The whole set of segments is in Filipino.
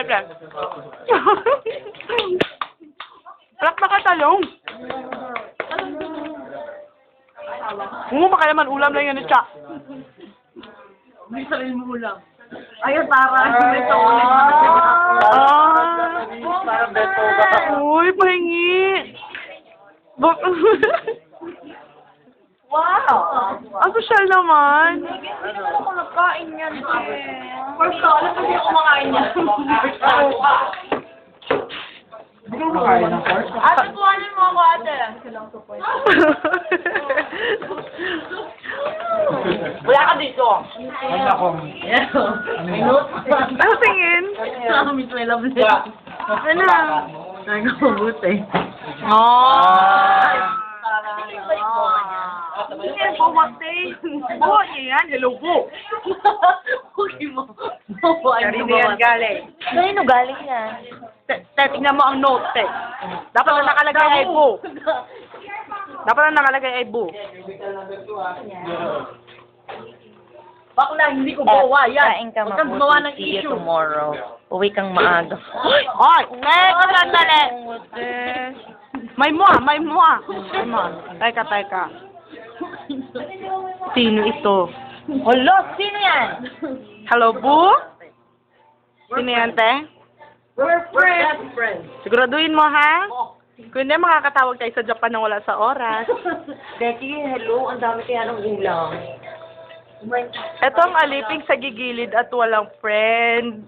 peke. Plak na katalong. Baka naman ulam lang yan ni Cha. May sarili mo ulam. Ayun, para. May saulit. Parang beto ba? Uy, pahingi. Wow! Ang sosyal naman. Hindi naman ako nagkain yan. First of all, alam mo hindi ako kumakain yan. Hindi ka makain ng first? Ate, kuhanin mo ako, ate. Wala ka dito. Wala akong... May note. Ano tingin? Miss my love letter. Ano? Nagkabuti. Hindi, bawate. Buwa niya yan. Hello po. Okay mo. Karine yan galing. Saan galing yan? Tingnan mo ang note, te. Dapat na nakalagay ay bu. Dapat na nakalagay ay bu. Bakla, hindi ko bawa yan. Kain ka Huwag kang gumawa ng mabuti. See you issue. tomorrow. Uwi kang maaga. Ay! Teka, sandali. May mua, may mua. May mua. Teka. Sino ito? Hala, sino yan? Hello, bu? Sino yan, te? We're friends. Siguraduhin mo, ha? Kung hindi, makakatawag tayo sa Japan nang wala sa oras. Becky, hello. Ang dami kaya ng ulam. Ito ang aliping sa gigilid at walang friend.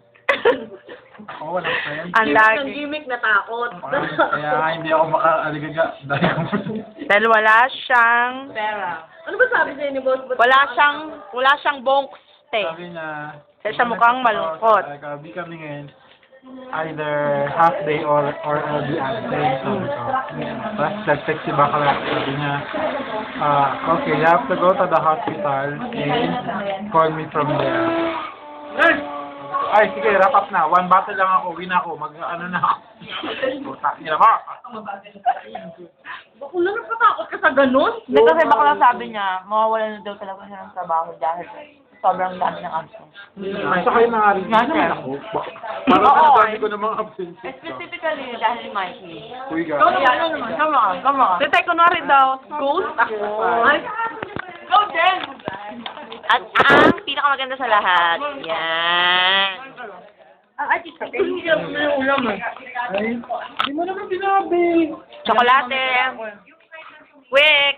Oo, walang friend. Ang lagi. Gimmick na takot. Kaya nga hindi ako makaaligaga dahil Dahil wala siyang, Pera. Ano ba sabi sa'yo ni Boss? wala siyang bonks, te. sabi niya... Kaya siya mukhang malungkot. I'll be coming in either half day or I'll be absent. Sabi ko. Tapos nag-text si Bakla. Sabi niya, okay, you have to go to the hospital and call me from there. Ay, sige, wrap up na. One bottle lang ako. Uwi na ako. Mag-ano na ako. Puta, nila mo. Bakula, nagpatakot ka sa ganun? Hindi kasi bakla sabi niya, mawawalan na daw talaga siya ng trabaho dahil sobrang dami ng absence. Sa kayo mga rin. Nga naman ako. Parang Oo. dami ko namang absence. Specifically dahil ni Mikey. Uy, ga. Ano naman? Tama ka. Tete, kunwari daw, ghost ako. Ay, go, Jen! At ang pinakamaganda sa lahat, yan. Ang artist ka, hindi lang na yung ulam eh. Ay, hindi mo naman sinabi. Tsokolate. Quick.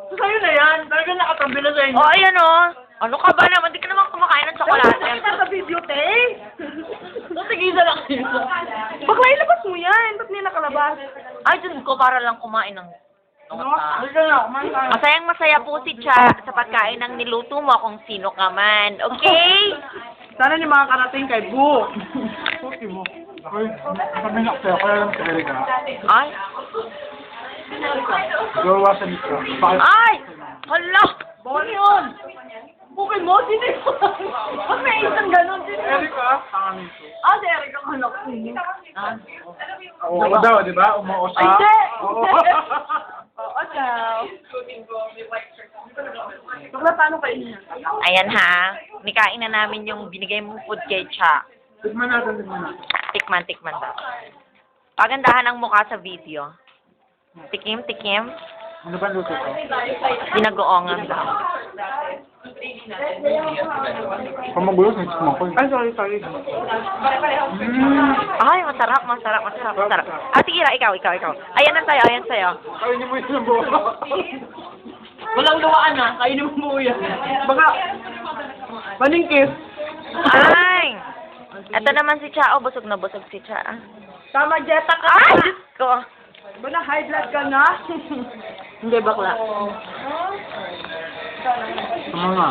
Sa'yo na yan. Talaga nakatabi na sa inyo. Oh, ayan o. Ano ka ba naman? Di ka naman kumakain ng tsokolate. Nakita sa video, te. Natigisa lang kayo. Bakla, ilabas mo yan. Ba't hindi nakalabas? Ay, Diyos ko, para lang kumain ng... Halika na, kumain tayo. Masayang masaya po si Cha sa pagkain ng niluto mo kung sino ka man. Okay? Sana yung mga karating kay Bu. Okay mo. Ay, sabi nga sa'yo, kaya lang sa Erika. Ay. Gawa sa mitra. Bakit? Ay! Hala! Bawal yun. Bukid mo, sino yun? Ba't may isang ganun? Sino yun? Erika? Tanganin ko. Ah, si Eric ang anak ko. Oo daw, di ba? Umuos ka? Ay, hindi! Oo. Oo daw. Bakla, paano kayo niya? Ayan ha. Nikain na namin yung binigay mong food kay Cha. Tignan natin, tignan natin. Tikman daw. Pagandahan ang mukha sa video. Tikim. Ano ba luto ko? Binagoongan daw. Kung magulo, may sumakol. Ay, sorry. Ay, masarap. Ate Ira, ikaw. Ayan sa'yo. Kainin mo yung buo. Walang luwaan na. Kainin mo mo yan. Baka, maningkis. Ay! Ito naman si Cha. Oh, busog na busog si Cha. Tama, Jetta ka. Ay, Diyos ko. Ba na high blood ka na? Hindi, bakla. Tama nga.